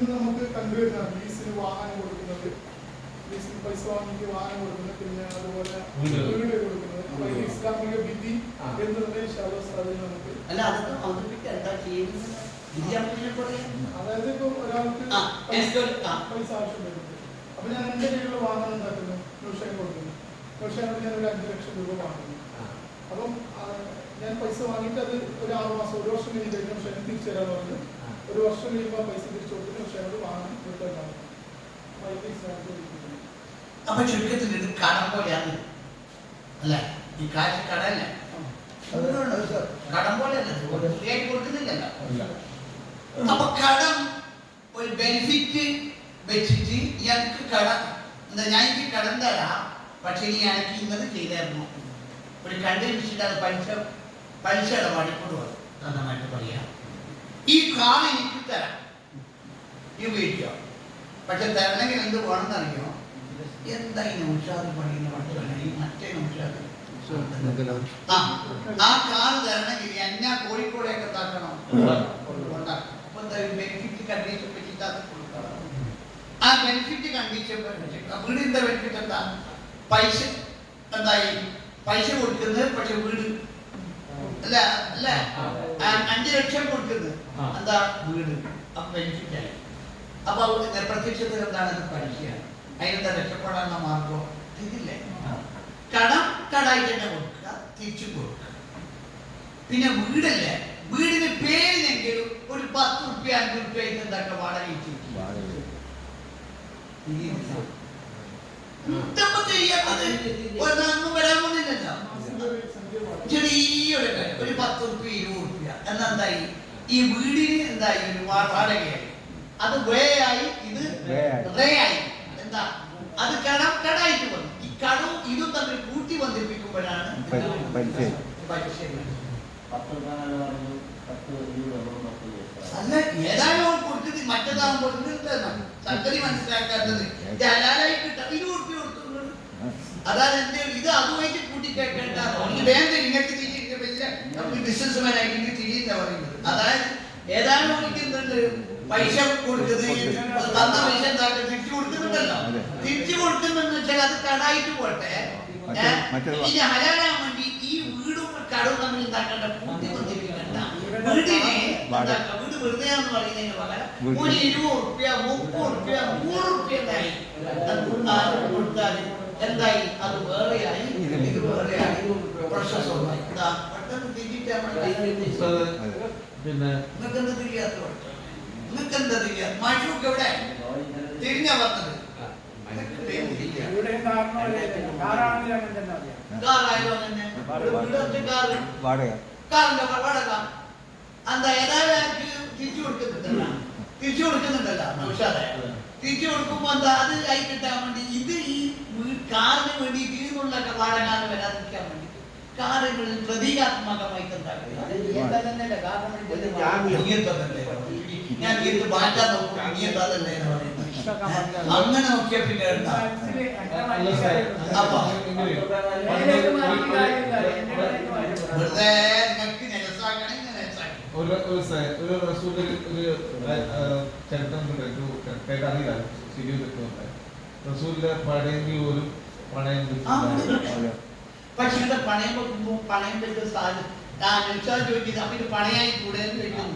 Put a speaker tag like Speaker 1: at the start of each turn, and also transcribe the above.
Speaker 1: ഇന്ന് നമുക്ക് കണ്ടുവരുന്ന ലീസിന് വാഹനം കൊടുക്കുന്നത്, ലീസിന് പൈസ വാങ്ങിയിട്ട് വാഹനം കൊടുക്കുന്നത്, പിന്നെ അതുപോലെ വീട് കൊടുക്കുന്നത്. അപ്പൊ ഈ ഇസ്ലാമിക വിധി എന്നുള്ളത് അതിൽ നമുക്ക് അതായത് ഇപ്പൊ ഒരാൾക്ക് പൈസ ആവശ്യം വരുന്നത്. അപ്പൊ ഞാൻ എന്റെ കയ്യിലുള്ള വാഹനം എന്താക്കുന്നു, നൂഷാൻ കൊടുക്കുന്നു. നൂഷാനോട് ഞാൻ ഒരു 5 ലക്ഷം രൂപ വാങ്ങുന്നു. അപ്പം ഞാൻ പൈസ വാങ്ങിയിട്ട് അത് ഒരു 6 മാസം 1 വർഷം കഴിഞ്ഞ് നൂഷാൻ തിരിച്ചു തരാൻ പറഞ്ഞു. 1 വർഷം കഴിയുമ്പോൾ പൈസ തിരിച്ചു കൊടുത്ത് നൂഷാനോട് വാഹനം കൊടുത്തേക്കാണ്.
Speaker 2: അപ്പൊ ചുരുക്കത്തിൽ ഇത് കടം പോലെയാണ് അല്ല, ഈ കാശ് കടല്ല, കടം പോലെയല്ല, കൊടുക്കുന്നില്ലല്ലോ. അപ്പൊ കടം ഒരു ബെനിഫിറ്റ് വെച്ചിട്ട് ഞങ്ങൾക്ക് കടം എന്താ, ഞാൻ എനിക്ക് കടം തരാം, പക്ഷെ ഇനി എനിക്ക് ഇന്നത് ചെയ്തായിരുന്നു ഒരു കണ്ടുപിടിച്ചിട്ട് അത് പലിശ ഇടപാടിക്കൊണ്ട് വന്നു നന്നായിട്ട് പറയാം. ഈ കാർ എനിക്ക് തരാം, ഈ ഉപയോഗിക്കാം, പക്ഷെ തരണമെങ്കിൽ എന്ത് വേണമെന്നറിയോ? എന്താ ഈ നൗഷാദ് പണിയുന്ന മറ്റേ നൗഷാദ് ആ കാർ തരണമെങ്കിൽ എന്നാ കോഴിക്കോടൊക്കെ താക്കണം. അപ്പൊ എന്താ ബെനിഫിറ്റ് കണ്ടീഷൻ വെച്ചിട്ട് അത് കൊടുക്കണം. ആ ബെനിഫിറ്റ് കണ്ടീഷൻ വീടിന്റെ ബെനിഫിറ്റ് എന്താ? പൈസ എന്തായി പൈസ കൊടുക്കുന്നത്, പക്ഷെ വീട് അല്ല അല്ല 5 ലക്ഷം കൊടുക്കുന്നത് എന്താ വീട്. അപ്പൊ ബെനിഫിറ്റ് ആയി. അപ്പൊ പ്രത്യക്ഷത്തിൽ എന്താണ്? പലിശയാണ്. അതിനെന്താ രക്ഷപ്പെടാനുള്ള മാർഗം? ഇതില്ലേ, കടം കടായി തന്നെ കൊടുക്കുക, തിരിച്ചു കൊടുക്കുക. പിന്നെ വീടല്ലേ, വീടിന് പേരിനെങ്കിലും ഒരു 10 റുപ്യ 5 റുപ്യ ഇതെന്താക്കുക വാടക വരാൻ പോകുന്നില്ലല്ലോ. ചെറിയൊരു ഒരു 10 റുപ്യ 20 റുപ്യ എന്നെന്തായി? ഈ വീടിന് എന്തായി? ഒരു വാടകയായി. അത് വേയായി, ഇത് റേയായി. എന്താ? അത് കടായിട്ട് വന്നു. ഈ കടവും ഇതും തമ്മിൽ കൂട്ടി ബന്ധിപ്പിക്കുമ്പോഴാണ് അല്ല ഏതായാലും കൊടുക്കുന്നത് മറ്റേതാകുമ്പോൾ സംഗതി മനസ്സിലാക്കാത്തത് ഹലാലായി കിട്ടാം. 20 റുപ്യ കൊടുത്തു, അതാണ് എന്റെ ഇത് അതുമായിട്ട് കൂട്ടി കേൾക്കേണ്ട. വേണ്ട ഇങ്ങനത്തെ ബിസിനസ്മാൻ ആയിട്ട് തിരിയില്ല പറയുന്നത്. അതായത് ഏതായാലും എന്തുണ്ട്, പൈസ കൊടുക്കുന്നത് തന്ന പൈസ എന്താക്കുക തിരിച്ചു കൊടുക്കുന്നുണ്ടല്ലോ. തിരിച്ചു കൊടുക്കുന്നെന്ന് വെച്ചാൽ അത് കടായിട്ട് പോട്ടെ. ഇനി ഹലാലാൻ വേണ്ടി ഈ വീടും കടവും തമ്മിൽ എന്താക്കേണ്ട, കൂട്ടി ബന്ധിപ്പിക്കണ്ട. വീടിനെ വീട് വെറുതെയാന്ന് പറയുന്നതിന് പകരം ഒരു 20 റുപ്യ 30 റുപ്യ 100 റുപ്യ കൊടുത്താൽ എന്തായി? അത് വേറെയായി, ഇത് വേറെയായി. പ്രൊസസ് ഒന്നായി. പെട്ടെന്ന് തിരിച്ചാൽ പിന്നെ നിങ്ങൾക്കെന്ത് തിരിയാത്ത നിങ്ങൾക്കെന്താ തിരിയാ? മാഷൂക്ക് എവിടെ തിരിഞ്ഞാ പറഞ്ഞത്? എന്താ ഏതായാലും തിരിച്ചു കൊടുക്കുന്നുണ്ടല്ലോ, തിരിച്ചു കൊടുക്കുന്നുണ്ടല്ലോ. തിരിച്ചു കൊടുക്കുമ്പോ എന്താ അത് ആയി കിട്ടാൻ വേണ്ടി ഇത് ഈ കാറിന് വേണ്ടി തീർന്നുള്ള വാടകാലം വരാതിരിക്കാൻ വേണ്ടി കാറുകളിൽ പ്രതീകാത്മകമായിട്ട് ഞാൻ ഇത് മാറ്റാൻ നോക്കും. അങ്ങനെ നോക്കിയ പിന്നെ പക്ഷെ പണയം വെക്കുമ്പോ പണയം വെച്ച സാധനം ചോദിക്കുന്നത് അപ്പൊ ഇത് പണയായി കൂടെ ചോദിക്കുന്നു.